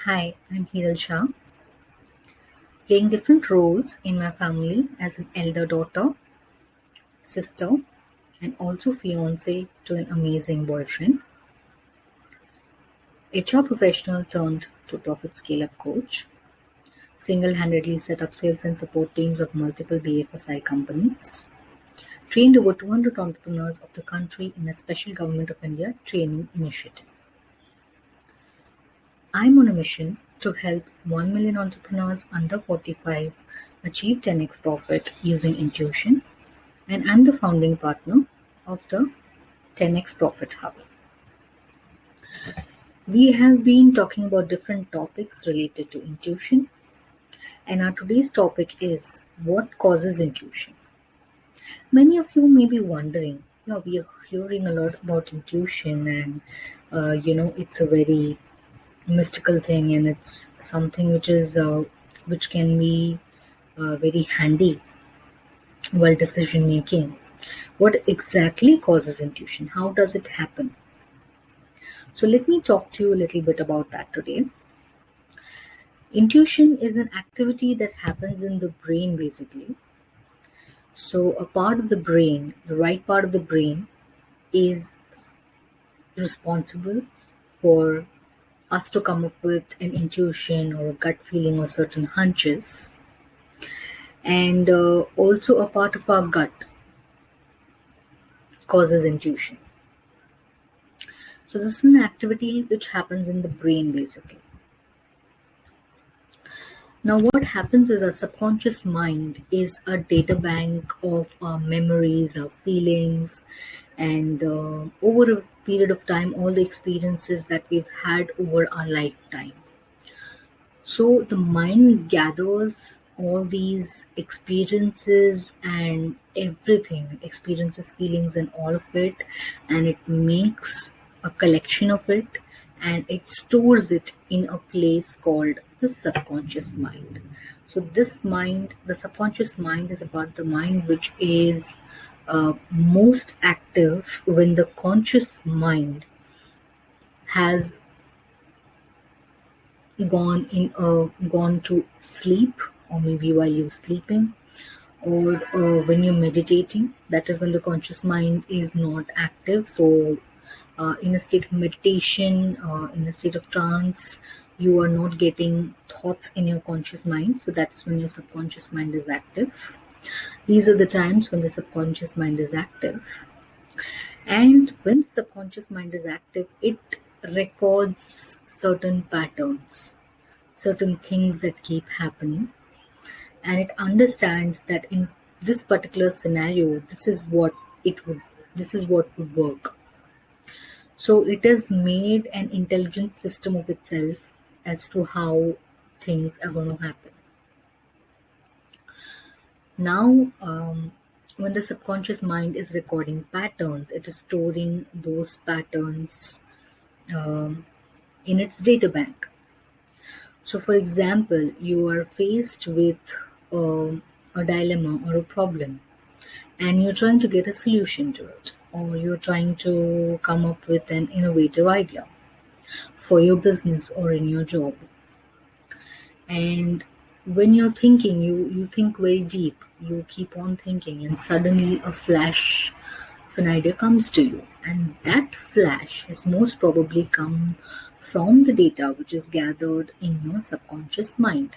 Hi, I'm Hiral Shah, playing different roles in my family as an elder daughter, sister, and also fiance to an amazing boyfriend, HR professional turned to profit scale-up coach, single-handedly set up sales and support teams of multiple BFSI companies, trained over 200 entrepreneurs of the country in a special Government of India training initiative. I'm on a mission to help 1 million entrepreneurs under 45 achieve 10x profit using intuition, and I'm the founding partner of the 10x Profit Hub. We have been talking about different topics related to intuition, and our today's topic is what causes intuition. Many of you may be wondering, we are hearing a lot about intuition, and it's a very mystical thing, and it's something which can be very handy while decision making. What exactly causes intuition? How does it happen? So let me talk to you a little bit about that today. Intuition is an activity that happens in the brain basically. So a part of the brain, the right part of the brain, is responsible for us to come up with an intuition or a gut feeling or certain hunches. And also a part of our gut causes intuition. So this is an activity which happens in the brain basically. Now, what happens is our subconscious mind is a data bank of our memories, our feelings, and over a period of time, all the experiences that we've had over our lifetime. So, the mind gathers all these experiences and everything, experiences, feelings, and all of it, and it makes a collection of it and it stores it in a place called the subconscious mind. So, this mind, the subconscious mind, is about the mind which is most active when the conscious mind has gone to sleep, or maybe while you're sleeping, or when you're meditating. That is when the conscious mind is not active. So in a state of meditation, in a state of trance, you are not getting thoughts in your conscious mind, so that's when your subconscious mind is active. These are the times when the subconscious mind is active. And when the subconscious mind is active, it records certain patterns, certain things that keep happening, and it understands that in this particular scenario, this is what would work. So it has made an intelligent system of itself as to how things are going to happen. Now, when the subconscious mind is recording patterns, it is storing those patterns um, in its data bank. So, for example, you are faced with a dilemma or a problem, and you're trying to get a solution to it, or you're trying to come up with an innovative idea for your business or in your job. And when you're thinking, you think very deep, you keep on thinking, and suddenly a flash of an idea comes to you. And that flash has most probably come from the data which is gathered in your subconscious mind.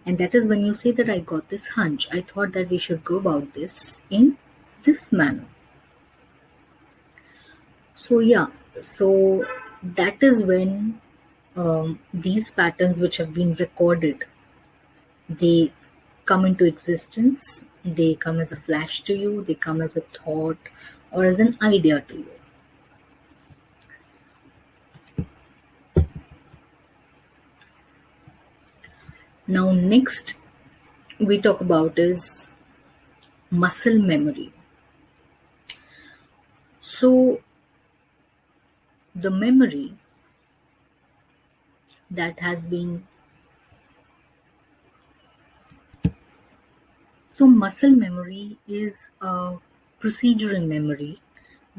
And that is when you say that I got this hunch. I thought that we should go about this in this manner. So, yeah, so that is when these patterns which have been recorded, they come into existence, they come as a flash to you, they come as a thought or as an idea to you. Now, next we talk about is muscle memory. So, the memory that has been so muscle memory is a procedural memory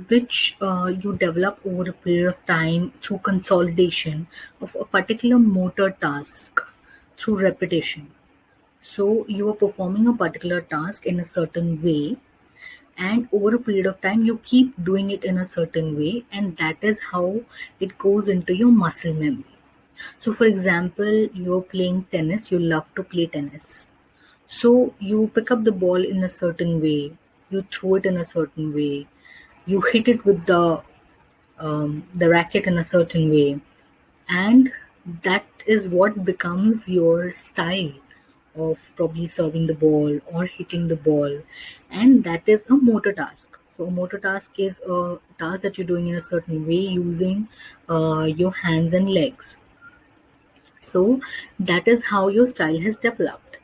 which you develop over a period of time through consolidation of a particular motor task through repetition. So you are performing a particular task in a certain way, and over a period of time you keep doing it in a certain way, and that is how it goes into your muscle memory. So for example, you're playing tennis, you love to play tennis, so you pick up the ball in a certain way, you throw it in a certain way, you hit it with the racket in a certain way, and that is what becomes your style of probably serving the ball or hitting the ball, and that is a motor task. So a motor task is a task that you're doing in a certain way using your hands and legs. So that is how your style has developed,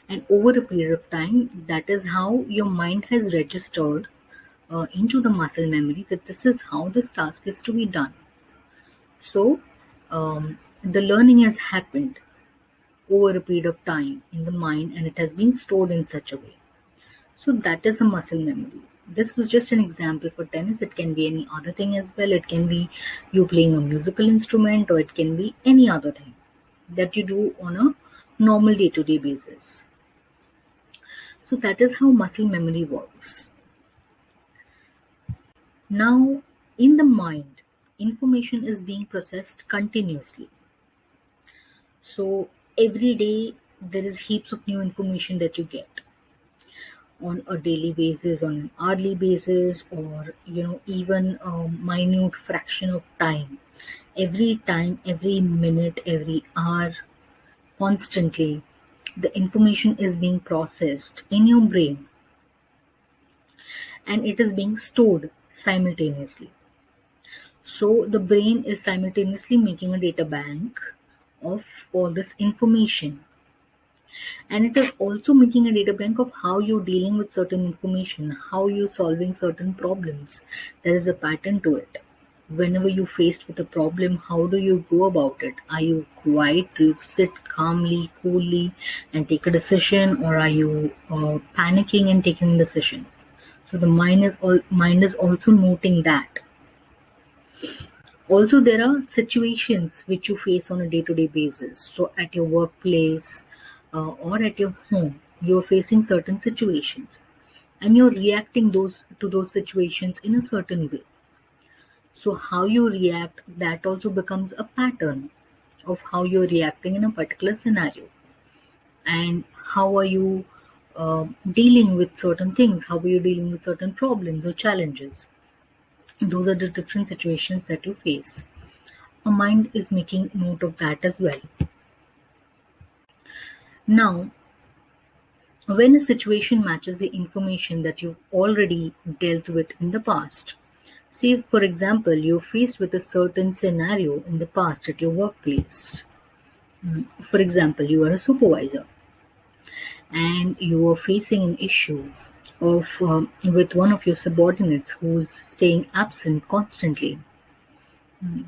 and over a period of time, that is how your mind has registered into the muscle memory that this is how this task is to be done. So the learning has happened over a period of time in the mind, and it has been stored in such a way. So that is a muscle memory. This was just an example for tennis. It can be any other thing as well. It can be you playing a musical instrument, or it can be any other thing that you do on a normal day to day basis. So that is how muscle memory works. Now, in the mind, information is being processed continuously. So every day there is heaps of new information that you get on a daily basis, on an hourly basis, or even a minute fraction of time. Every time, every minute, every hour, constantly, the information is being processed in your brain, and it is being stored simultaneously. So the brain is simultaneously making a data bank of all this information, and it is also making a data bank of how you're dealing with certain information, how you're solving certain problems. There is a pattern to it. Whenever you're faced with a problem, how do you go about it? Are you quiet? Do you sit calmly, coolly, and take a decision, or are you panicking and taking a decision? So the mind is also noting that. Also, there are situations which you face on a day-to-day basis. So at your workplace or at your home, you're facing certain situations, and you're reacting those to those situations in a certain way. So how you react, that also becomes a pattern of how you're reacting in a particular scenario, and how are you dealing with certain things, how are you dealing with certain problems or challenges. Those are the different situations that you face. A mind is making note of that as well. Now, when a situation matches the information that you've already dealt with in the past, say for example, you're faced with a certain scenario in the past at your workplace. For example, you are a supervisor and you are facing an issue of with one of your subordinates who's staying absent constantly.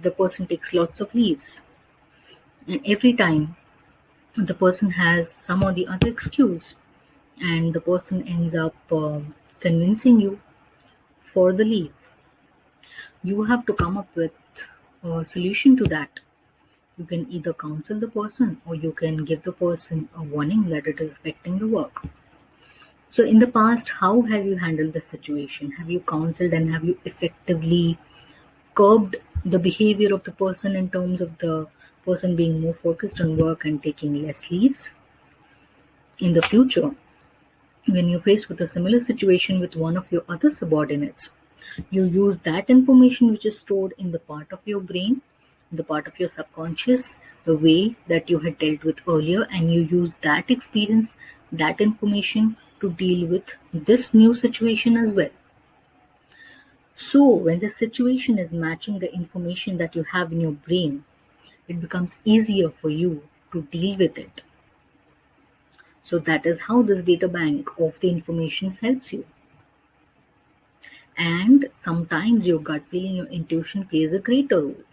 The person takes lots of leaves, and every time the person has some or the other excuse, and the person ends up convincing you for the leave. You have to come up with a solution to that. You can either counsel the person, or you can give the person a warning that it is affecting the work. So in the past, how have you handled the situation? Have you counseled, and have you effectively curbed the behavior of the person in terms of the person being more focused on work and taking less leaves? In the future, when you're faced with a similar situation with one of your other subordinates, you use that information which is stored in the part of your brain, the part of your subconscious, the way that you had dealt with earlier, and you use that experience, that information to deal with this new situation as well. So, when the situation is matching the information that you have in your brain, it becomes easier for you to deal with it. So, that is how this data bank of the information helps you. And sometimes your gut feeling, your intuition plays a greater role.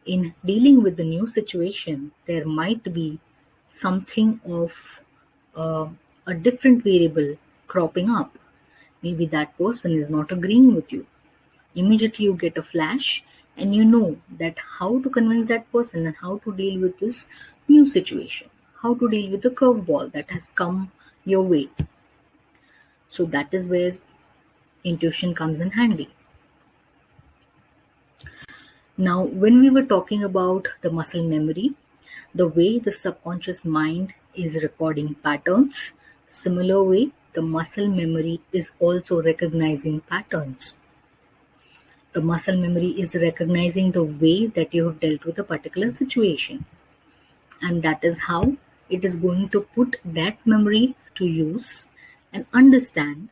In dealing with the new situation, there might be something of uh, a different variable cropping up, Maybe that person is not agreeing with you. Immediately you get a flash and you know that how to convince that person and how to deal with this new situation, how to deal with the curveball that has come your way. So that is where intuition comes in handy. Now, when we were talking about the muscle memory, the way the subconscious mind is recording patterns, similar way the muscle memory is also recognizing patterns. The muscle memory is recognizing the way that you have dealt with a particular situation, and that is how it is going to put that memory to use and understand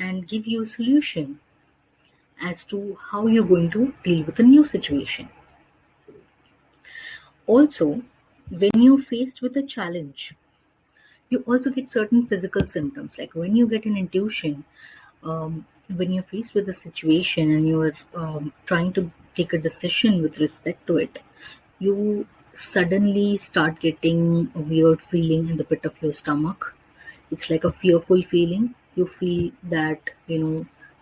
and give you a solution as to how you're going to deal with a new situation. Also, when you're faced with a challenge, you also get certain physical symptoms. Like when you get an intuition, when you're faced with a situation and you're trying to take a decision with respect to it, you suddenly start getting a weird feeling in the pit of your stomach. It's like a fearful feeling. You feel that,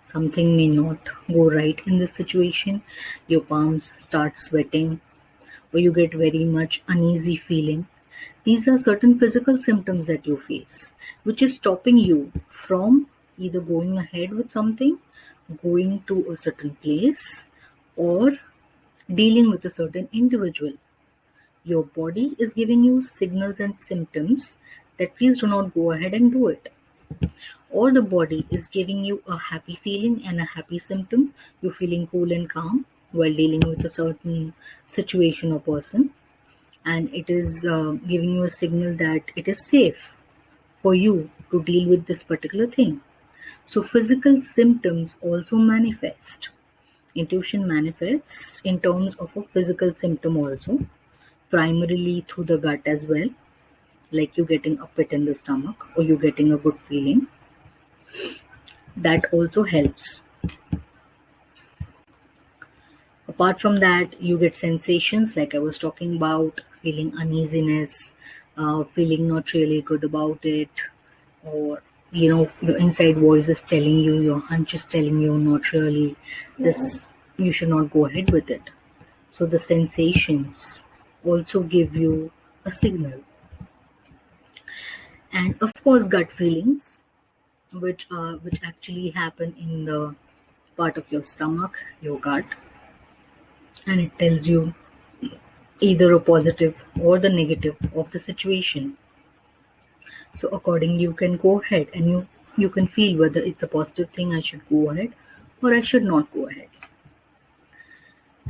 something may not go right in this situation. Your palms start sweating, or you get very much uneasy feeling. These are certain physical symptoms that you face, which is stopping you from either going ahead with something, going to a certain place, or dealing with a certain individual. Your body is giving you signals and symptoms that please do not go ahead and do it. Or the body is giving you a happy feeling and a happy symptom. You're feeling cool and calm while dealing with a certain situation or person, and it is giving you a signal that it is safe for you to deal with this particular thing. So physical symptoms also manifest. Intuition manifests in terms of a physical symptom also, primarily through the gut as well, like you getting a pit in the stomach or you getting a good feeling. That also helps. Apart from that, you get sensations like I was talking about, feeling uneasiness, feeling not really good about it, or your inside voice is telling you, your hunch is telling you, not really, this, you should not go ahead with it. So the sensations also give you a signal. And of course, gut feelings, which actually happen in the part of your stomach, your gut, and it tells you either a positive or the negative of the situation. So accordingly, you can go ahead and you can feel whether it's a positive thing, I should go ahead, or I should not go ahead.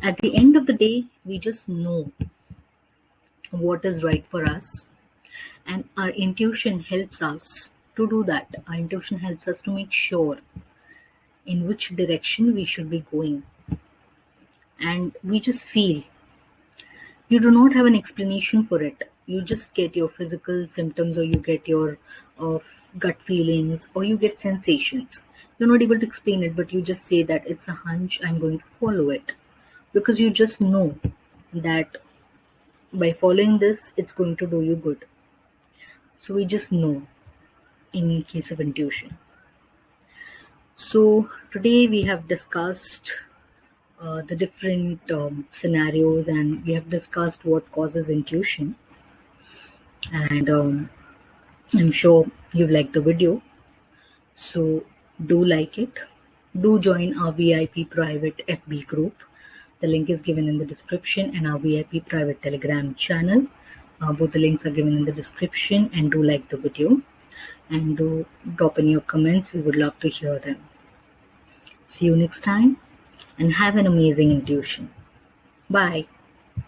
At the end of the day, we just know what is right for us, and our intuition helps us to do that. Our intuition helps us to make sure in which direction we should be going, and we just feel. You do not have an explanation for it. You just get your physical symptoms, or you get your uh, gut feelings, or you get sensations. You're not able to explain it, but you just say that it's a hunch, I'm going to follow it. Because you just know that by following this, it's going to do you good. So we just know in case of intuition. So today we have discussed the different scenarios, and we have discussed what causes intuition. And I'm sure you liked the video. So do like it. Do join our VIP private FB group. The link is given in the description, and our VIP private Telegram channel. Both the links are given in the description, and do like the video. And do drop in your comments. We would love to hear them. See you next time, and have an amazing intuition. Bye.